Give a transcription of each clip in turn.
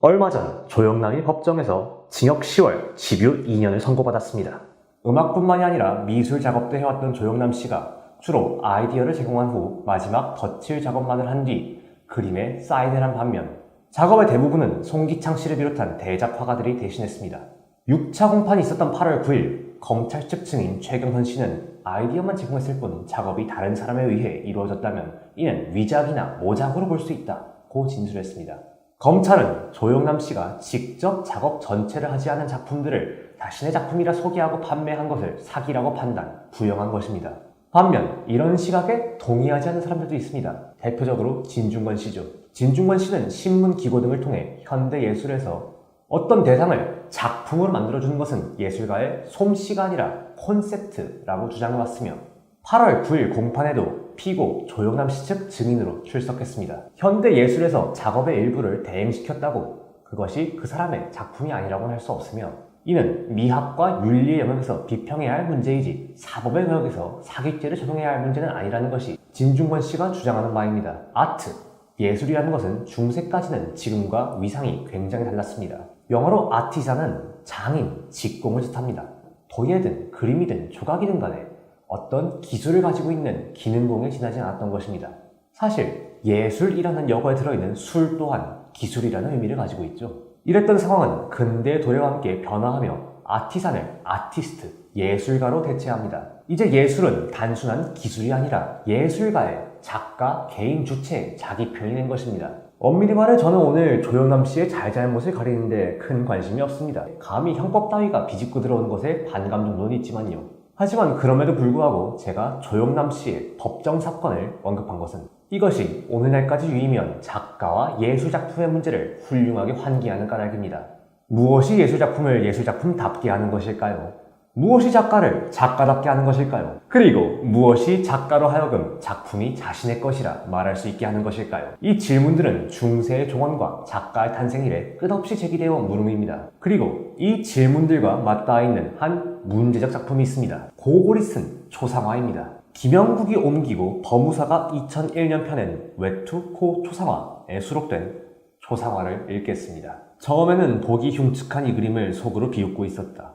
얼마 전 조영남이 법정에서 징역 10월, 집유 2년을 선고받았습니다. 음악뿐만이 아니라 미술 작업도 해왔던 조영남 씨가 주로 아이디어를 제공한 후 마지막 덧칠 작업만을 한 뒤 그림에 사인을 한 반면 작업의 대부분은 송기창 씨를 비롯한 대작 화가들이 대신했습니다. 6차 공판이 있었던 8월 9일 검찰 측 증인 최경선 씨는 아이디어만 제공했을 뿐 작업이 다른 사람에 의해 이루어졌다면 이는 위작이나 모작으로 볼 수 있다고 진술했습니다. 검찰은 조영남 씨가 직접 작업 전체를 하지 않은 작품들을 자신의 작품이라 소개하고 판매한 것을 사기라고 판단, 부정한 것입니다. 반면 이런 시각에 동의하지 않는 사람들도 있습니다. 대표적으로 진중권 씨죠. 진중권 씨는 신문 기고 등을 통해 현대예술에서 어떤 대상을 작품으로 만들어주는 것은 예술가의 솜씨가 아니라 콘셉트라고 주장해왔으며 8월 9일 공판에도 피고 조영남 씨 측 증인으로 출석했습니다. 현대예술에서 작업의 일부를 대행시켰다고 그것이 그 사람의 작품이 아니라고는 할 수 없으며 이는 미학과 윤리의 영역에서 비평해야 할 문제이지 사법의 영역에서 사기죄를 적용해야 할 문제는 아니라는 것이 진중권 씨가 주장하는 바입니다. 아트, 예술이라는 것은 중세까지는 지금과 위상이 굉장히 달랐습니다. 영어로 아티자는 장인, 직공을 뜻합니다. 도예든 그림이든 조각이든 간에 어떤 기술을 가지고 있는 기능공에 지나지 않았던 것입니다. 사실 예술이라는 영어에 들어있는 술 또한 기술이라는 의미를 가지고 있죠. 이랬던 상황은 근대 도래와 함께 변화하며 아티산을 아티스트, 예술가로 대체합니다. 이제 예술은 단순한 기술이 아니라 예술가의 작가, 개인 주체의 자기 표현이 된 것입니다. 엄밀히 말해 저는 오늘 조영남 씨의 잘잘못을 가리는데 큰 관심이 없습니다. 감히 형법 따위가 비집고 들어오는 것에 반감 정도는 있지만요. 하지만 그럼에도 불구하고 제가 조영남 씨의 법정 사건을 언급한 것은 이것이 오늘날까지 유의미한 작가와 예술작품의 문제를 훌륭하게 환기하는 까닭입니다. 무엇이 예술작품을 예술작품답게 하는 것일까요? 무엇이 작가를 작가답게 하는 것일까요? 그리고 무엇이 작가로 하여금 작품이 자신의 것이라 말할 수 있게 하는 것일까요? 이 질문들은 중세의 종언과 작가의 탄생 이래 끝없이 제기되어 온 물음입니다. 그리고 이 질문들과 맞닿아 있는 한 문제적 작품이 있습니다. 고골이 쓴 초상화입니다. 김영국이 옮기고 법무사가 2001년 펴낸 외투 코 초상화에 수록된 초상화를 읽겠습니다. 처음에는 보기 흉측한 이 그림을 속으로 비웃고 있었다.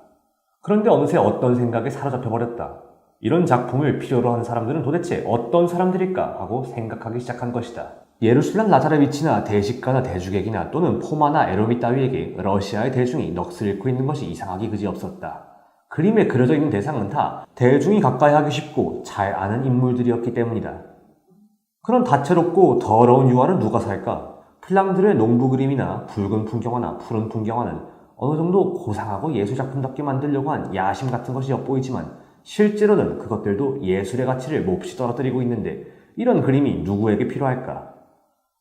그런데 어느새 어떤 생각에 사로잡혀버렸다. 이런 작품을 필요로 하는 사람들은 도대체 어떤 사람들일까 하고 생각하기 시작한 것이다. 예루살렘 라자레비치나 대식가나 대주객이나 또는 포마나 에로미 따위에게 러시아의 대중이 넋을 잃고 있는 것이 이상하기 그지없었다. 그림에 그려져 있는 대상은 다 대중이 가까이 하기 쉽고 잘 아는 인물들이었기 때문이다. 그런 다채롭고 더러운 유화를 누가 살까? 플랑들의 농부 그림이나 붉은 풍경화나 푸른 풍경화는 어느 정도 고상하고 예술작품답게 만들려고 한 야심 같은 것이 엿보이지만 실제로는 그것들도 예술의 가치를 몹시 떨어뜨리고 있는데 이런 그림이 누구에게 필요할까?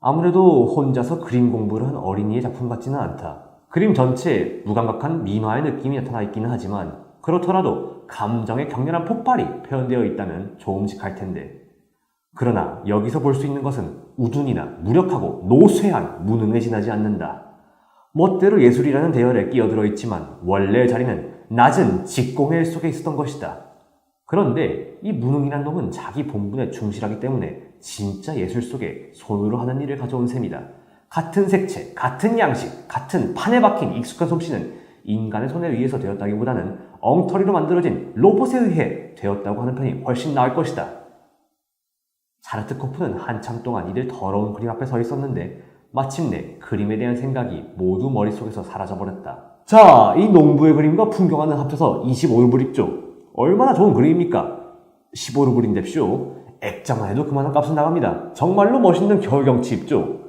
아무래도 혼자서 그림 공부를 한 어린이의 작품 같지는 않다. 그림 전체에 무감각한 민화의 느낌이 나타나 있기는 하지만 그렇더라도 감정의 격렬한 폭발이 표현되어 있다면 조금씩 텐데 그러나 여기서 볼 수 있는 것은 우둔이나 무력하고 노쇠한 무능에 지나지 않는다. 멋대로 예술이라는 대열에 끼어들어 있지만 원래의 자리는 낮은 직공의 속에 있었던 것이다. 그런데 이 무능이란 놈은 자기 본분에 충실하기 때문에 진짜 예술 속에 손으로 하는 일을 가져온 셈이다. 같은 색채, 같은 양식, 같은 판에 박힌 익숙한 솜씨는 인간의 손에 의해서 되었다기보다는 엉터리로 만들어진 로봇에 의해 되었다고 하는 편이 훨씬 나을 것이다. 자르트코프는 한참 동안 이들 더러운 그림 앞에 서 있었는데 마침내 그림에 대한 생각이 모두 머릿속에서 사라져버렸다. 자, 이 농부의 그림과 풍경화는 합쳐서 25루블입죠. 얼마나 좋은 그림입니까? 15루블인데쇼. 액자만 해도 그만한 값은 나갑니다. 정말로 멋있는 겨울경치 입죠.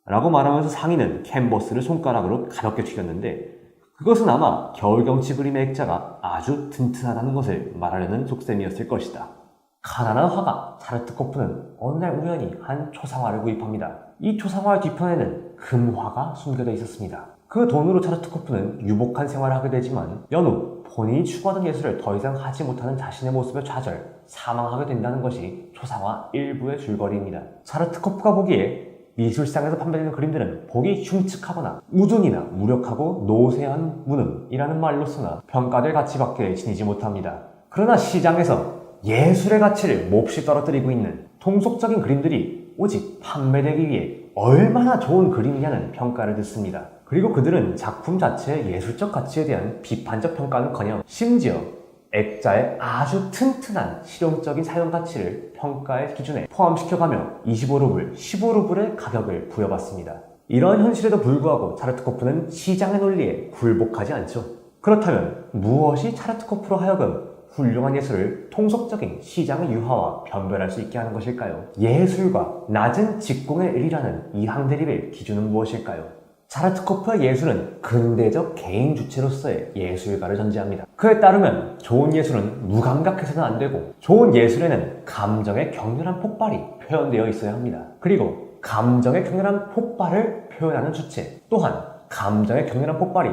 라고 말하면서 상인은 캔버스를 손가락으로 가볍게 튀겼는데 그것은 아마 겨울경치 그림의 액자가 아주 튼튼하다는 것을 말하려는 속셈이었을 것이다. 가난한 화가 자르트코프는 어느 날 우연히 한 초상화를 구입합니다. 이 초상화의 뒤편에는 금화가 숨겨져 있었습니다. 그 돈으로 자르트코프는 유복한 생활을 하게 되지만 연후 본인이 추구하던 예술을 더 이상 하지 못하는 자신의 모습에 좌절, 사망하게 된다는 것이 초상화 일부의 줄거리입니다. 자르트코프가 보기에 미술상에서 판매되는 그림들은 보기 흉측하거나 우둔이나 무력하고 노쇠한 무능이라는 말로서나 평가될 가치밖에 지니지 못합니다. 그러나 시장에서 예술의 가치를 몹시 떨어뜨리고 있는 통속적인 그림들이 오직 판매되기 위해 얼마나 좋은 그림이냐는 평가를 듣습니다. 그리고 그들은 작품 자체의 예술적 가치에 대한 비판적 평가는커녕 심지어 액자의 아주 튼튼한 실용적인 사용 가치를 평가의 기준에 포함시켜가며 25루블, 15루블의 가격을 부여받습니다. 이러한 현실에도 불구하고 차르트코프는 시장의 논리에 굴복하지 않죠. 그렇다면 무엇이 차르트코프로 하여금 훌륭한 예술을 통속적인 시장의 유화와 변별할 수 있게 하는 것일까요? 예술과 낮은 직공의 일이라는 이 항대립의 기준은 무엇일까요? 차르트코프의 예술은 근대적 개인 주체로서의 예술가를 전제합니다. 그에 따르면 좋은 예술은 무감각해서는 안 되고 좋은 예술에는 감정의 격렬한 폭발이 표현되어 있어야 합니다. 그리고 감정의 격렬한 폭발을 표현하는 주체 또한 감정의 격렬한 폭발이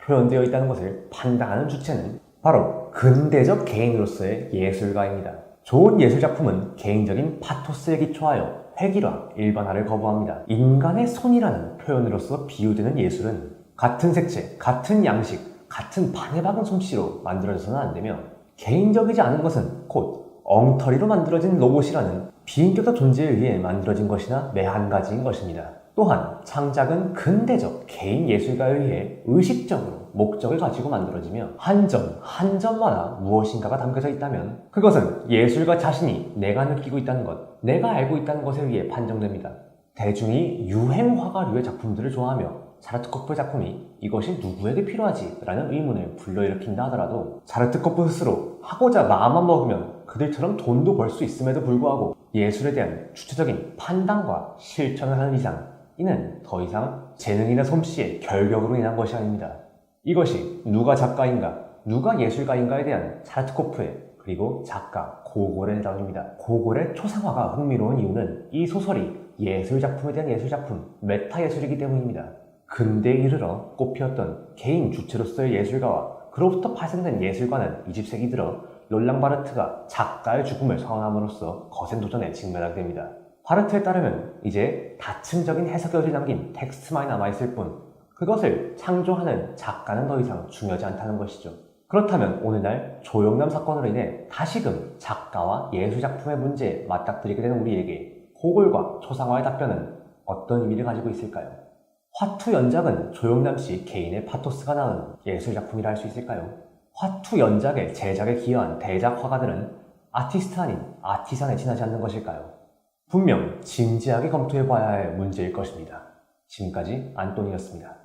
표현되어 있다는 것을 판단하는 주체는 바로 근대적 개인으로서의 예술가입니다. 좋은 예술작품은 개인적인 파토스에 기초하여 획일화, 일반화를 거부합니다. 인간의 손이라는 표현으로서 비유되는 예술은 같은 색채, 같은 양식, 같은 판에 박은 솜씨로 만들어져서는 안 되며 개인적이지 않은 것은 곧 엉터리로 만들어진 로봇이라는 비인격적 존재에 의해 만들어진 것이나 매한가지인 것입니다. 또한 창작은 근대적 개인 예술가에 의해 의식적으로 목적을 가지고 만들어지며 한 점마다 무엇인가가 담겨져 있다면 그것은 예술가 자신이 내가 느끼고 있다는 것, 내가 알고 있다는 것에 의해 판정됩니다. 대중이 유행화가류의 작품들을 좋아하며 차르트코프의 작품이 이것이 누구에게 필요하지? 라는 의문을 불러일으킨다 하더라도 차르트코프 스스로 하고자 마음만 먹으면 그들처럼 돈도 벌 수 있음에도 불구하고 예술에 대한 주체적인 판단과 실천을 하는 이상 이는 더 이상 재능이나 솜씨의 결격으로 인한 것이 아닙니다. 이것이 누가 작가인가, 누가 예술가인가에 대한 차르트코프의 그리고 작가 고골의 대답입니다. 고골의 초상화가 흥미로운 이유는 이 소설이 예술작품에 대한 예술작품, 메타예술이기 때문입니다. 근대에 이르러 꽃피웠던 개인 주체로서의 예술가와 그로부터 파생된 예술가는 20세기 들어 롤랑 바르트가 작가의 죽음을 선언함으로써 거센 도전에 직면하게 됩니다. 바르트에 따르면 이제 다층적인 해석을 남긴 텍스트만이 남아있을 뿐 그것을 창조하는 작가는 더 이상 중요하지 않다는 것이죠. 그렇다면 오늘날 조영남 사건으로 인해 다시금 작가와 예술작품의 문제에 맞닥뜨리게 되는 우리에게 고골과 초상화의 답변은 어떤 의미를 가지고 있을까요? 화투 연작은 조영남 씨 개인의 파토스가 낳은 예술작품이라 할 수 있을까요? 화투 연작의 제작에 기여한 대작 화가들은 아티스트 아닌 아티산에 지나지 않는 것일까요? 분명 진지하게 검토해봐야 할 문제일 것입니다. 지금까지 안토니였습니다.